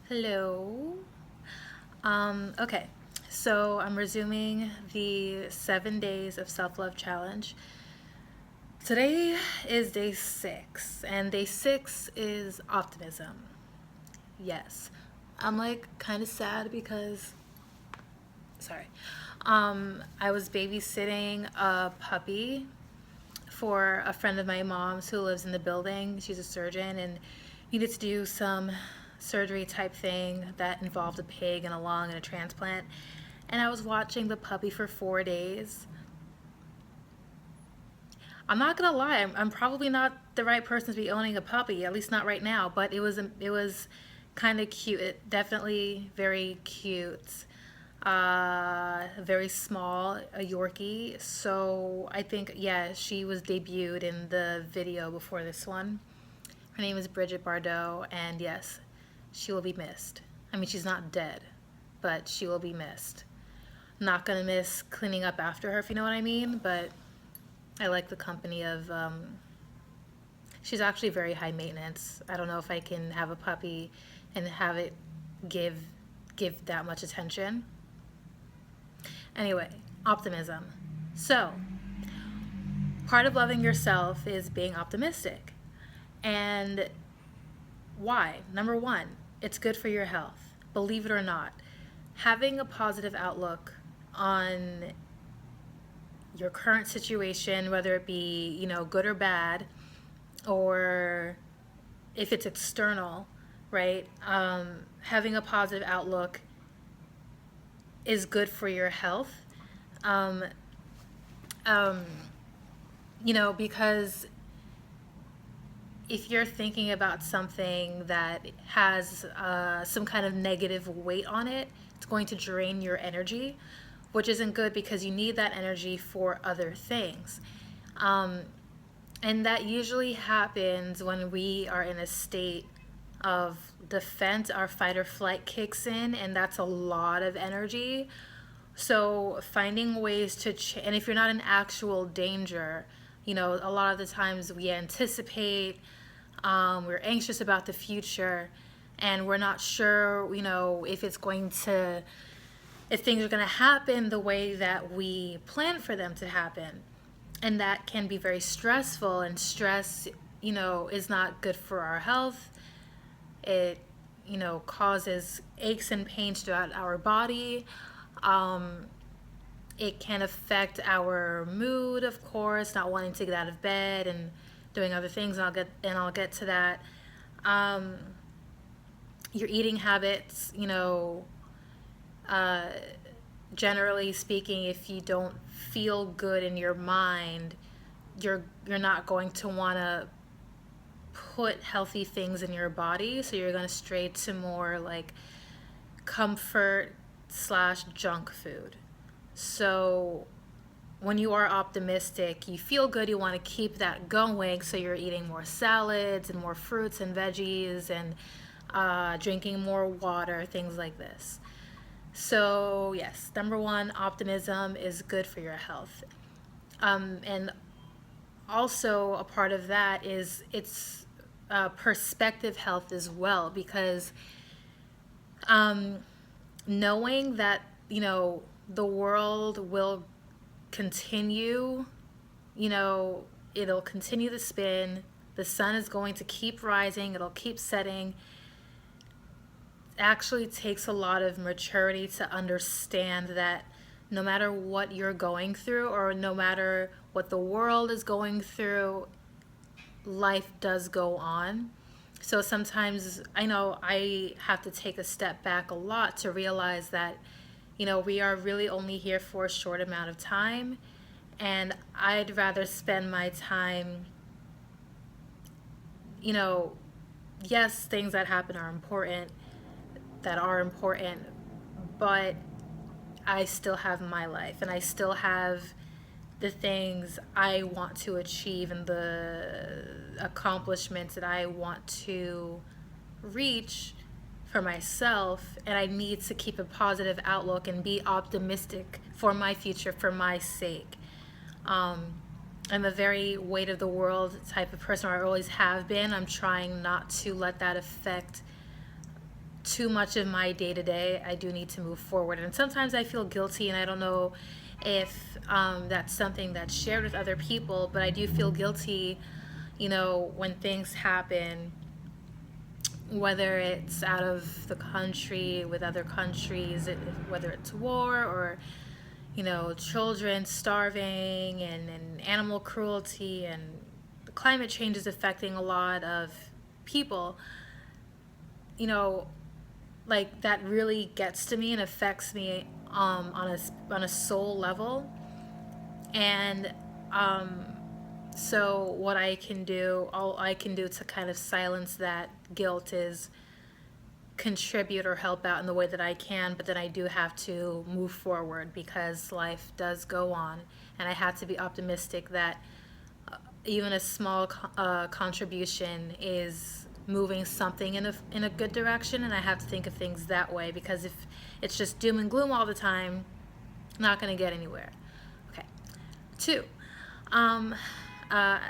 Hello. Okay, so I'm resuming the 7 days of self love challenge. Today is day 6, and day 6 is optimism. Yes, I'm like kind of sad because, sorry, I was babysitting a puppy for a friend of my mom's who lives in the building. She's a surgeon and needed to do some surgery type thing that involved a pig and a lung and a transplant. And I was watching the puppy for 4 days. I'm not gonna lie, I'm probably not the right person to be owning a puppy, at least not right now. But it was kind of cute. It definitely very cute. Very small, a Yorkie. So I think, yeah, she was debuted in the video before this one. Her name is Bridget Bardot, and yes, she will be missed. I mean, she's not dead, but she will be missed. Not gonna miss cleaning up after her, if you know what I mean, but I like the company of, she's actually very high maintenance. I don't know if I can have a puppy and have it give give that much attention. Anyway, optimism. So, part of loving yourself is being optimistic. And why? Number one, it's good for your health. Believe it or not, having a positive outlook on your current situation, whether it be, good or bad, or if it's external, right? Having a positive outlook is good for your health. Um, um, because if you're thinking about something that has some kind of negative weight on it, it's going to drain your energy, which isn't good because you need that energy for other things. Um, and that usually happens when we are in a state of defense. Our fight or flight kicks in, and that's a lot of energy. So finding ways to and if you're not in actual danger, a lot of the times we anticipate, we're anxious about the future, and we're not sure, if it's going to, if things are going to happen the way that we plan for them to happen. And that can be very stressful, and stress, is not good for our health. It, causes aches and pains throughout our body. Um, it can affect our mood, of course, not wanting to get out of bed and doing other things, and I'll get to that. Um, your eating habits, uh, generally speaking, if you don't feel good in your mind, you're not going to want to put healthy things in your body, so you're going to stray to more like comfort slash junk food. So when you are optimistic, you feel good, you want to keep that going, so you're eating more salads and more fruits and veggies and drinking more water, things like this. So, yes, number one, optimism is good for your health. And also, a part of that is it's perspective health as well, because um, knowing that, the world will continue, you know, it'll continue to spin, the sun is going to keep rising, it'll keep setting, actually takes a lot of maturity to understand that no matter what you're going through, or no matter what the world is going through, life does go on. So sometimes I know I have to take a step back a lot to realize that, we are really only here for a short amount of time. And I'd rather spend my time, you know, yes, things that are important, but I still have my life, and I still have the things I want to achieve and the accomplishments that I want to reach for myself. And I need to keep a positive outlook and be optimistic for my future, for my sake. Um, I'm a very weight of the world type of person, or I always have been. I'm trying not to let that affect too much of my day to day. I do need to move forward. And sometimes I feel guilty, and I don't know if that's something that's shared with other people, but I do feel guilty, when things happen, whether it's out of the country with other countries, whether it's war or, children starving and animal cruelty, and the climate change is affecting a lot of people, like that really gets to me and affects me on a soul level. And so all I can do to kind of silence that guilt is contribute or help out in the way that I can, but then I do have to move forward because life does go on, and I have to be optimistic that even a small contribution is moving something in a good direction, and I have to think of things that way, because if it's just doom and gloom all the time, I'm not going to get anywhere. Okay. 2.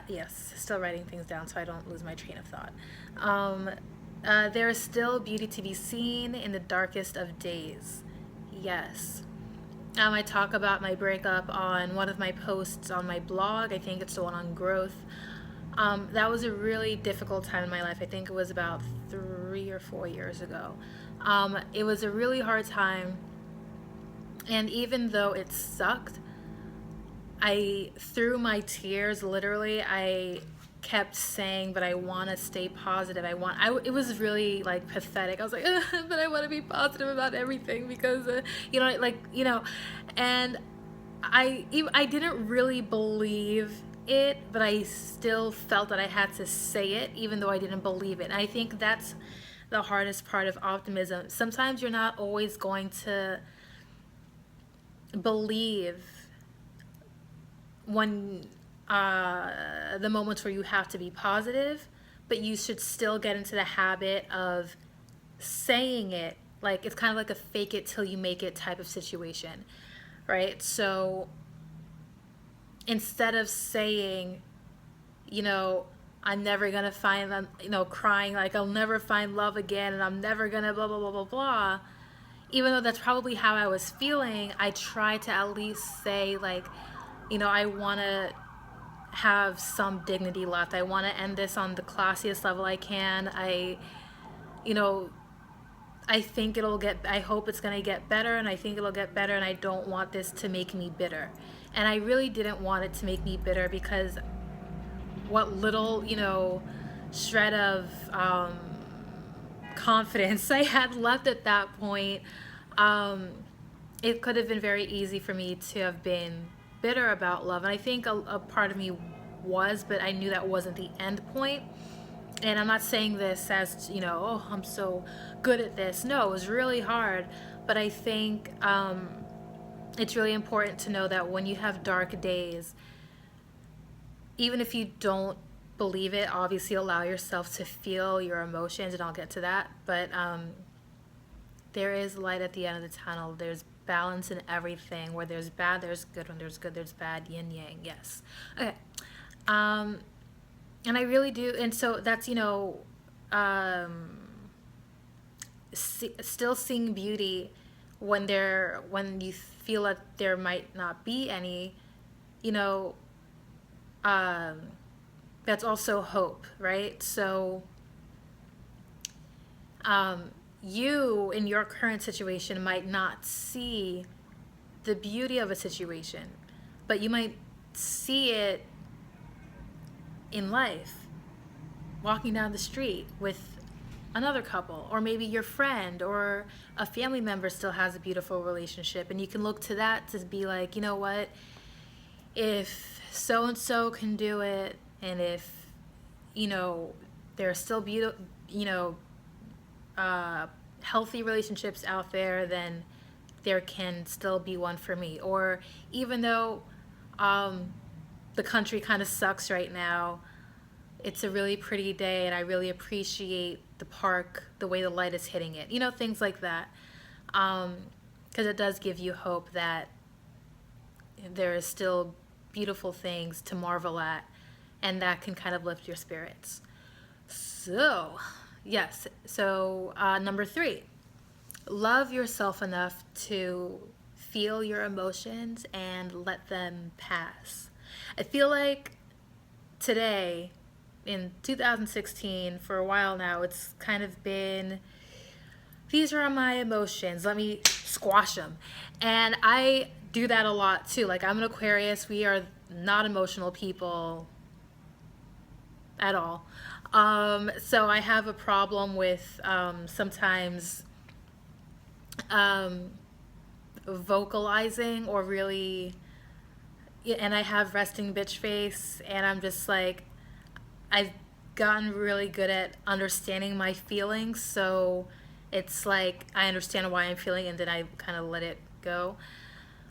Yes, still writing things down so I don't lose my train of thought. There is still beauty to be seen in the darkest of days. Yes. I talk about my breakup on one of my posts on my blog. I think it's the one on growth. That was a really difficult time in my life. I think it was about 3 or 4 years ago. It was a really hard time. And even though it sucked, through my tears, literally, I kept saying, but I want to stay positive. It was really like pathetic. I was like, but I want to be positive about everything because, and I didn't really believe it, but I still felt that I had to say it, even though I didn't believe it. And I think that's the hardest part of optimism. Sometimes you're not always going to believe when the moments where you have to be positive, but you should still get into the habit of saying it. Like, it's kind of like a fake it till you make it type of situation, right? So instead of saying, I'm never gonna find, crying like I'll never find love again and I'm never gonna blah blah blah blah blah, even though that's probably how I was feeling, I try to at least say, like, I want to have some dignity left. I want to end this on the classiest level I can. I think I hope it's going to get better, and I think it'll get better, and I don't want this to make me bitter. And I really didn't want it to make me bitter, because what little, shred of confidence I had left at that point, it could have been very easy for me to have been bitter about love. And I think a part of me was, but I knew that wasn't the end point. And I'm not saying this as, oh, I'm so good at this. No, it was really hard. But I think it's really important to know that when you have dark days, even if you don't believe it, obviously allow yourself to feel your emotions, and I'll get to that. But there is light at the end of the tunnel. There's balance in everything. Where there's bad, there's good. When there's good, there's bad. Yin yang. Yes. Okay. And I really do. And so that's, still seeing beauty when you feel that there might not be any, that's also hope, right? So you in your current situation might not see the beauty of a situation, but you might see it in life, walking down the street with another couple, or maybe your friend or a family member still has a beautiful relationship, and you can look to that to be like, you know what, if so and so can do it, and if there are still beautiful, healthy relationships out there, then there can still be one for me. Or even though the country kind of sucks right now, it's a really pretty day, and I really appreciate the park, the way the light is hitting it, things like that, because it does give you hope that there is still beautiful things to marvel at, and that can kind of lift your spirits. So Yes. So, number three, love yourself enough to feel your emotions and let them pass. I feel like today, in 2016, for a while now, it's kind of been, these are my emotions, let me squash them. And I do that a lot too. Like, I'm an Aquarius, we are not emotional people at all. So I have a problem with sometimes um, vocalizing or really, yeah, and I have resting bitch face, and I'm just like, I've gotten really good at understanding my feelings, so it's like I understand why I'm feeling and then I kind of let it go.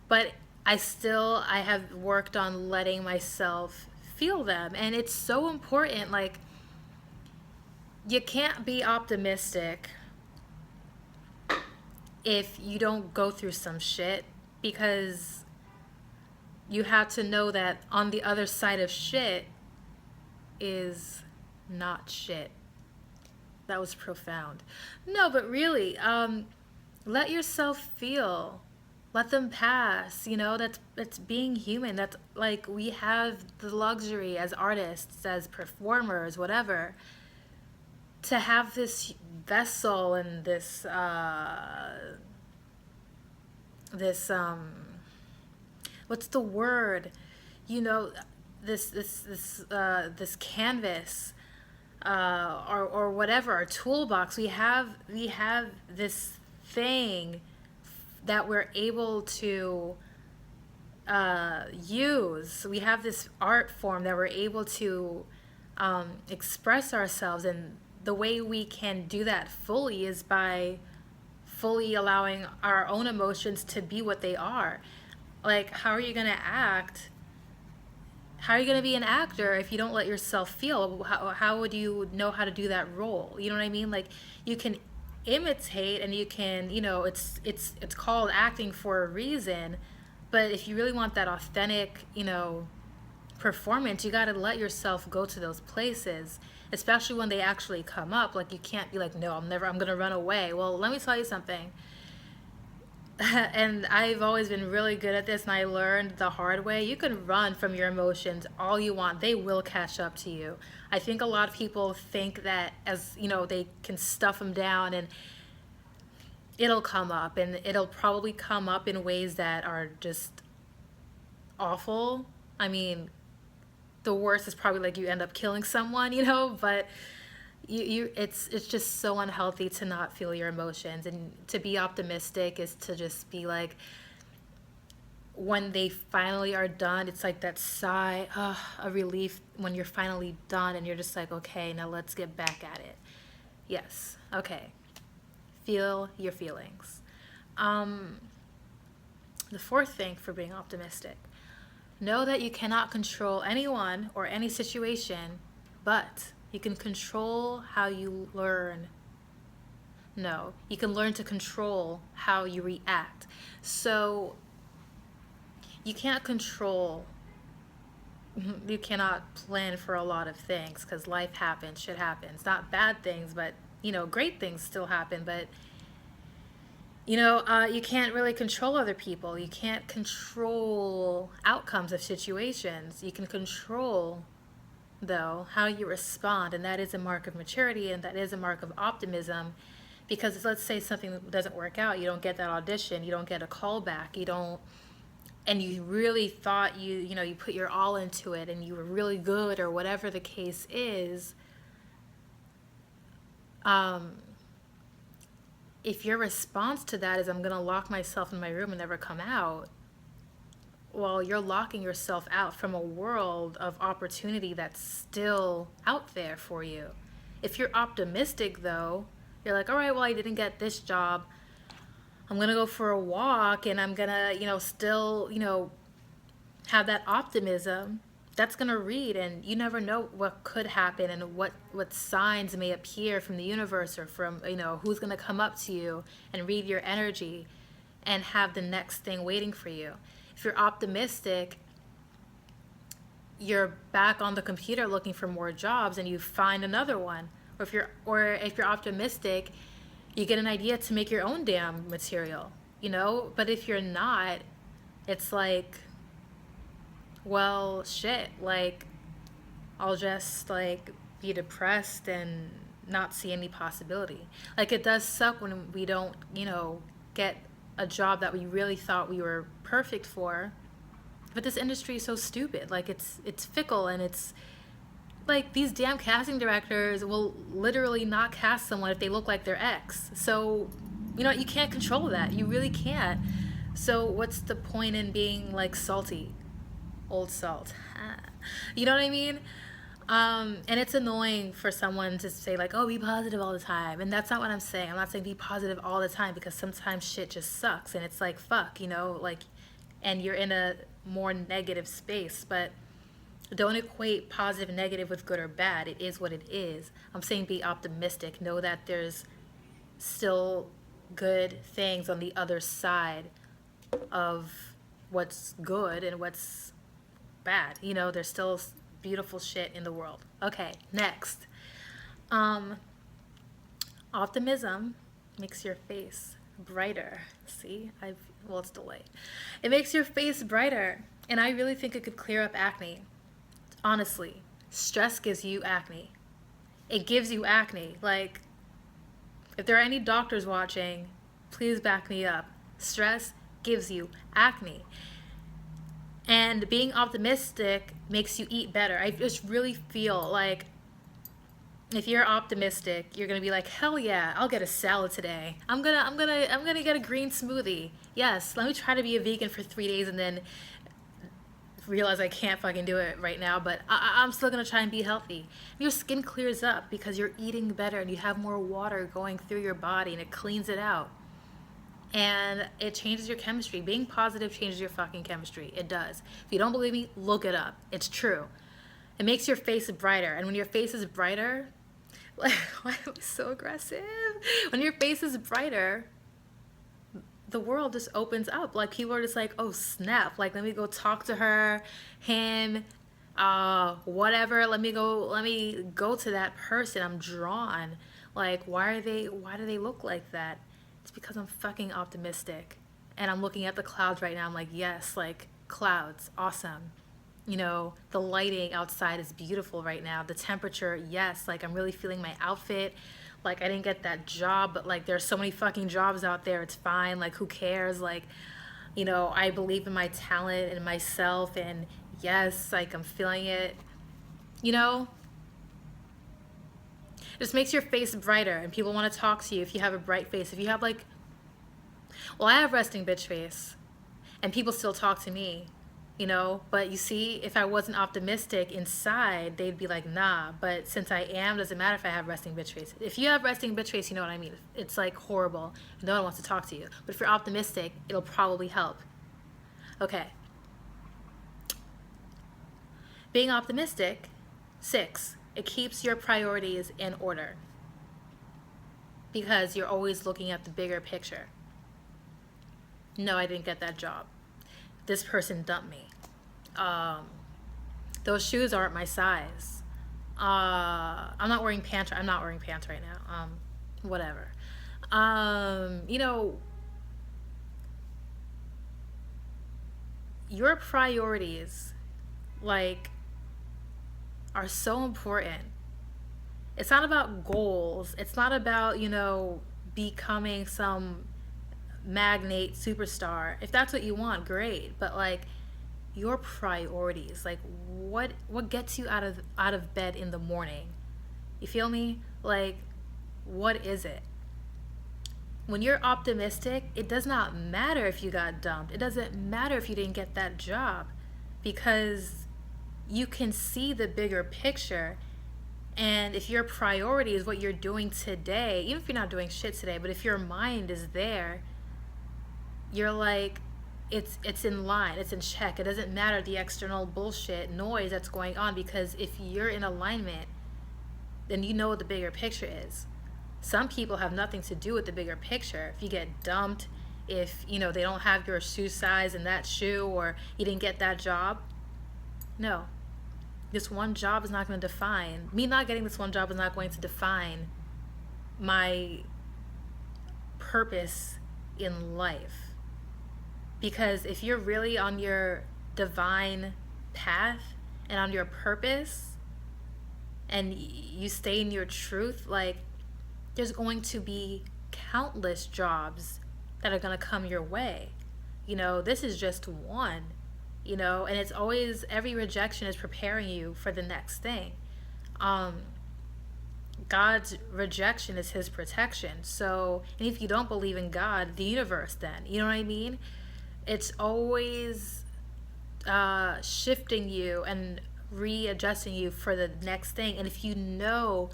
But I have worked on letting myself feel them, and it's so important. Like, you can't be optimistic if you don't go through some shit, because you have to know that on the other side of shit is not shit. That was profound. No, but really, let yourself feel. Let them pass. You know, that's being human. That's like, we have the luxury as artists, as performers, whatever, to have this vessel and this what's the word? You know, this canvas, or whatever, our toolbox. We have this thing that we're able to use. We have this art form that we're able to express ourselves, and the way we can do that fully is by fully allowing our own emotions to be what they are. Like, how are you going to act? How are you going to be an actor if you don't let yourself feel? How would you know how to do that role? You know what I mean? Like, you can imitate, and you can, it's called acting for a reason. But if you really want that authentic, performance, you got to let yourself go to those places, especially when they actually come up. Like, you can't be like, no, I'm going to run away. Well, let me tell you something. And I've always been really good at this, and I learned the hard way. You can run from your emotions all you want, they will catch up to you. I think a lot of people think that, as they can stuff them down and it'll come up, and it'll probably come up in ways that are just awful. I mean, the worst is probably like you end up killing someone, but it's just so unhealthy to not feel your emotions. And to be optimistic is to just be like, when they finally are done, it's like that sigh, a relief when you're finally done, and you're just like, okay, now let's get back at it. Yes, okay. Feel your feelings. um the fourth thing for being optimistic: know that you cannot control anyone or any situation, but you can control how you learn. No, you can learn to control how you react. So you can't control, you cannot plan for a lot of things, because life happens, shit happens. Not bad things, but, great things still happen. But, you can't really control other people. You can't control outcomes of situations. You can control, though, how you respond, and that is a mark of maturity, and that is a mark of optimism. Because let's say something doesn't work out, you don't get that audition, you don't get a call back, you don't, and you really thought you put your all into it, and you were really good, or whatever the case is. um, if your response to that is, I'm going to lock myself in my room and never come out, well, you're locking yourself out from a world of opportunity that's still out there for you. If you're optimistic, though, you're like, all right, well, I didn't get this job. I'm going to go for a walk, and I'm going to, still, have that optimism. That's going to read, and you never know what could happen, and what signs may appear from the universe, or from, who's going to come up to you and read your energy and have the next thing waiting for you. If you're optimistic, you're back on the computer looking for more jobs, and you find another one. Or if you're optimistic, you get an idea to make your own damn material, you know? But if you're not, it's like, well, shit, like I'll just like be depressed and not see any possibility. Like it does suck when we don't, get a job that we really thought we were perfect for. But this industry is so stupid. Like it's fickle, and it's like these damn casting directors will literally not cast someone if they look like their ex. So, you can't control that. You really can't. So what's the point in being like salty? Old salt. You know what I mean? And it's annoying for someone to say like, oh, be positive all the time. And that's not what I'm saying. I'm not saying be positive all the time, because sometimes shit just sucks and it's like, fuck, like, and you're in a more negative space. But don't equate positive and negative with good or bad. It is what it is. I'm saying be optimistic. Know that there's still good things on the other side of what's good and what's bad. There's still beautiful shit in the world. Okay, next. Optimism makes your face brighter. See? Well, it's delayed. It makes your face brighter. And I really think it could clear up acne. Honestly, stress gives you acne. It gives you acne. Like, if there are any doctors watching, please back me up. Stress gives you acne. And being optimistic makes you eat better. I just really feel like if you're optimistic, you're gonna be like, hell yeah, I'll get a salad today. I'm gonna get a green smoothie. Yes, let me try to be a vegan for 3 days and then realize I can't fucking do it right now, but I'm still gonna try and be healthy. Your skin clears up because you're eating better and you have more water going through your body and it cleans it out. And it changes your chemistry. Being positive changes your fucking chemistry. It does. If you don't believe me, look it up. It's true. It makes your face brighter. And when your face is brighter, like, why am I so aggressive? When your face is brighter, the world just opens up. Like, people are just like, oh, snap. Like, let me go talk to her, him, whatever. Let me go to that person. I'm drawn. Like, why do they look like that? It's because I'm fucking optimistic. And I'm looking at the clouds right now. I'm like, yes, like, clouds, awesome. The lighting outside is beautiful right now. The temperature, yes, like, I'm really feeling my outfit. Like, I didn't get that job, but like, there's so many fucking jobs out there. It's fine. Like, who cares? Like, I believe in my talent and myself, and yes, like, I'm feeling it. It just makes your face brighter, and people want to talk to you if you have a bright face. If you have like, well, I have resting bitch face, and people still talk to me. But you see, if I wasn't optimistic inside, they'd be like, nah. But since I am, doesn't matter if I have resting bitch face. If you have resting bitch face, you know what I mean. It's like horrible. No one wants to talk to you. But if you're optimistic, it'll probably help. Okay. Being optimistic, 6, it keeps your priorities in order. Because you're always looking at the bigger picture. No, I didn't get that job. This person dumped me. Those shoes aren't my size. I'm not wearing pants right now. Whatever. Your priorities, like, are so important. It's not about goals. It's not about, becoming some magnate superstar. If that's what you want, great. But like, your priorities, like, what gets you out of bed in the morning? You feel me? Like, what is it? When you're optimistic, it does not matter if you got dumped. It doesn't matter if you didn't get that job, because you can see the bigger picture. And if your priority is what you're doing today, even if you're not doing shit today, but if your mind is there, you're like, it's in line, it's in check. It doesn't matter the external bullshit noise that's going on, because if you're in alignment, then you know what the bigger picture is. Some people have nothing to do with the bigger picture. If you get dumped, if they don't have your shoe size in that shoe, or you didn't get that job, no, This one job is not going to define me. Not getting this one job is not going to define my purpose in life. Because if you're really on your divine path and on your purpose and you stay in your truth, like, there's going to be countless jobs that are going to come your way. This is just one, and it's always, every rejection is preparing you for the next thing. God's rejection is his protection. So, and if you don't believe in God, the universe, then, you know what I mean? It's always shifting you and readjusting you for the next thing. And if you know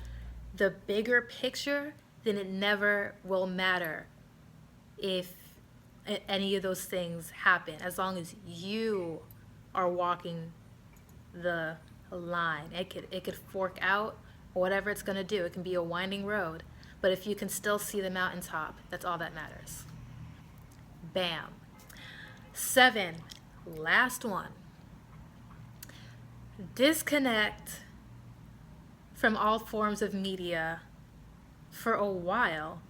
the bigger picture, then it never will matter if any of those things happen, as long as you are walking the line. It could fork out, whatever it's going to do. It can be a winding road, but if you can still see the mountaintop, that's all that matters. Bam. 7, last one. Disconnect from all forms of media for a while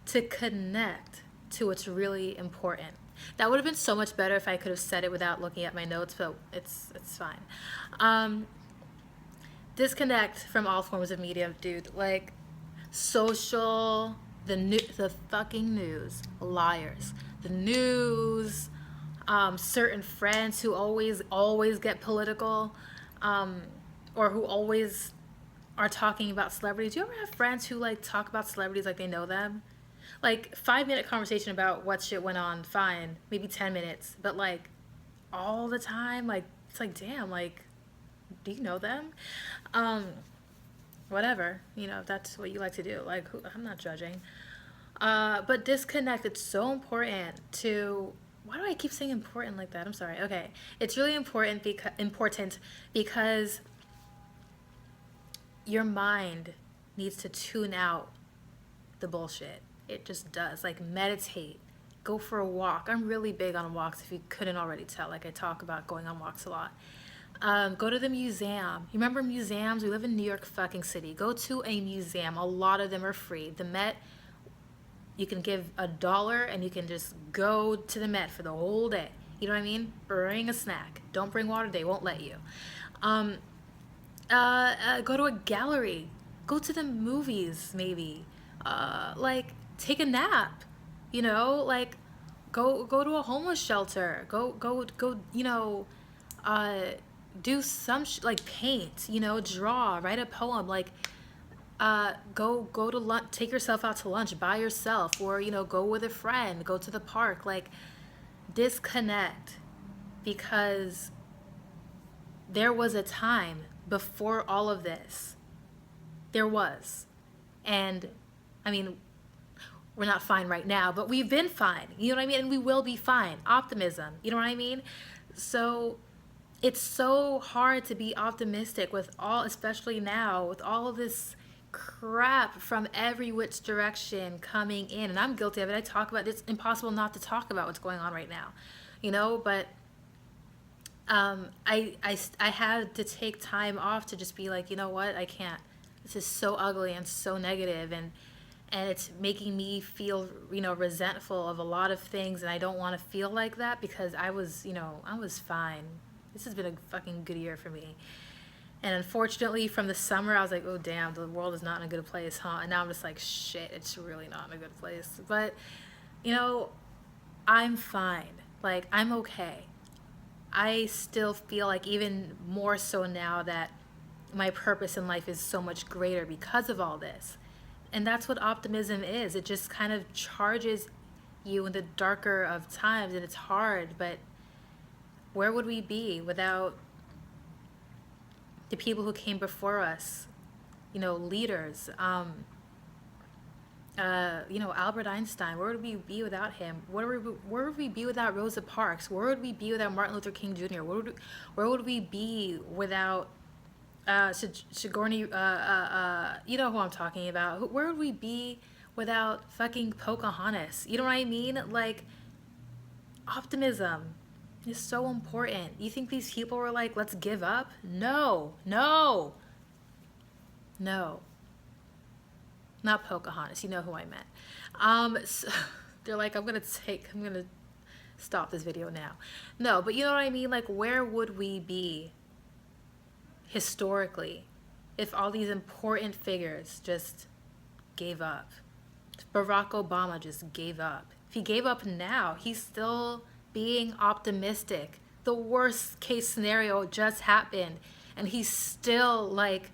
to connect to what's really important. That would have been so much better if I could have said it without looking at my notes, but it's fine. Disconnect from all forms of media, dude. Like, social, the fucking news, liars, the news, certain friends who always get political, or who always are talking about celebrities. Do you ever have friends who like talk about celebrities like they know them? Like, 5-minute conversation about what shit went on, fine, maybe 10 minutes, but like all the time, like, it's like, damn, like, do you know them? Whatever, if that's what you like to do, like, I'm not judging. But disconnect, it's so important to, why do I keep saying important like that? I'm sorry. Okay. It's really important because your mind needs to tune out the bullshit. It just does. Like, meditate, go for a walk. I'm really big on walks, if you couldn't already tell. Like, I talk about going on walks a lot. Go to the museum. You remember museums? We live in New York fucking City. Go to a museum. A lot of them are free. The Met, you can give $1 and you can just go to the Met for the whole day. You know what I mean? Bring a snack. Don't bring water. They won't let you. Go to a gallery. Go to the movies, maybe. Like, take a nap. Like, go to a homeless shelter. Go. Do some like paint. Draw. Write a poem. Like, go to lunch. Take yourself out to lunch by yourself, or go with a friend. Go to the park. Like, disconnect, because there was a time before all of this. There was. And, I mean, we're not fine right now, but we've been fine. You know what I mean? And we will be fine. Optimism. You know what I mean? So it's so hard to be optimistic with all, especially now, with all of this crap from every which direction coming in. And I'm guilty of it. I talk about it. It's impossible not to talk about what's going on right now. But I had to take time off to just be like, you know what? I can't. This is so ugly and so negative, and it's making me feel, resentful of a lot of things, and I don't want to feel like that, because I was fine. This has been a fucking good year for me. And unfortunately, from the summer, I was like, oh, damn, the world is not in a good place, huh? And now I'm just like, shit, it's really not in a good place. But, I'm fine. Like, I'm okay. I still feel like, even more so now, that my purpose in life is so much greater because of all this. And that's what optimism is. It just kind of charges you in the darker of times, and it's hard, but where would we be without the people who came before us, leaders, Albert Einstein? Where would we be without him? Where would we be without Rosa Parks? Where would we be without Martin Luther King Jr.? Where would we be without Sigourney, you know who I'm talking about. Where would we be without fucking Pocahontas? You know what I mean? Like, optimism. It's so important. You think these people were like, let's give up? No, no, no. Not Pocahontas. You know who I meant. So, they're like, I'm gonna stop this video now. No, but you know what I mean? Like, where would we be historically if all these important figures just gave up? If Barack Obama just gave up. If he gave up now, he's still being optimistic. The worst case scenario just happened, and he's still like,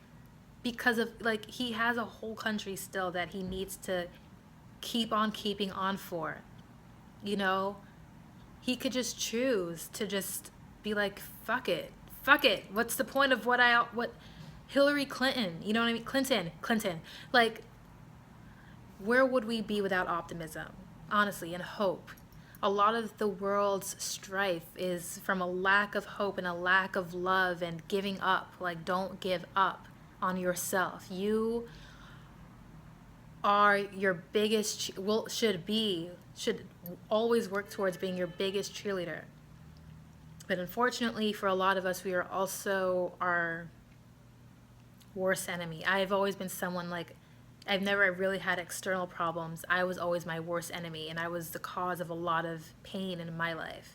because of like, he has a whole country still that he needs to keep on keeping on for. You know, he could just choose to just be like, fuck it. Fuck it. What's the point of what Hillary Clinton, you know what I mean? Clinton. Like, where would we be without optimism? Honestly, and hope. A lot of the world's strife is from a lack of hope and a lack of love and giving up. Like, don't give up on yourself. You are your biggest, should always work towards being your biggest cheerleader. But unfortunately, for a lot of us, we are also our worst enemy. I've always been someone like, I've never really had external problems. I was always my worst enemy, and I was the cause of a lot of pain in my life.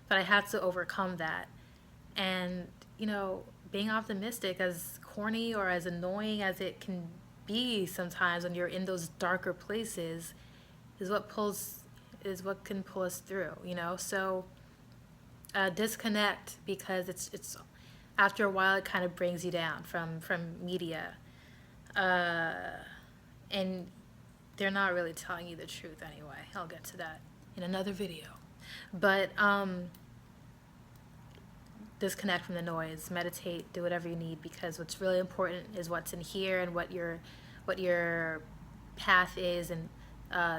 But I had to overcome that. And, you know, being optimistic, as corny or as annoying as it can be sometimes when you're in those darker places, is what can pull us through, you know? So disconnect, because it's after a while it kind of brings you down from media. And they're not really telling you the truth anyway. I'll get to that in another video. But disconnect from the noise, meditate, do whatever you need, because what's really important is what's in here and what your path is, and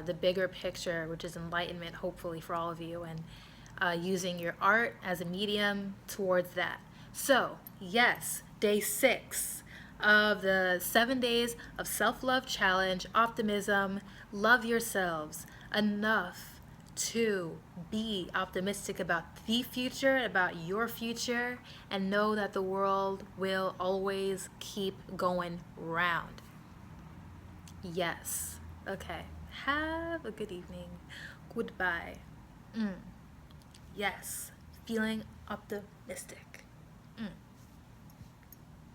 the bigger picture, which is enlightenment, hopefully, for all of you, and using your art as a medium towards that. So, yes, day 6 of the 7 days of self-love challenge, optimism. Love yourselves enough to be optimistic about the future, about your future, and know that the world will always keep going round. Yes. Okay. Have a good evening. Goodbye. Yes. Feeling optimistic.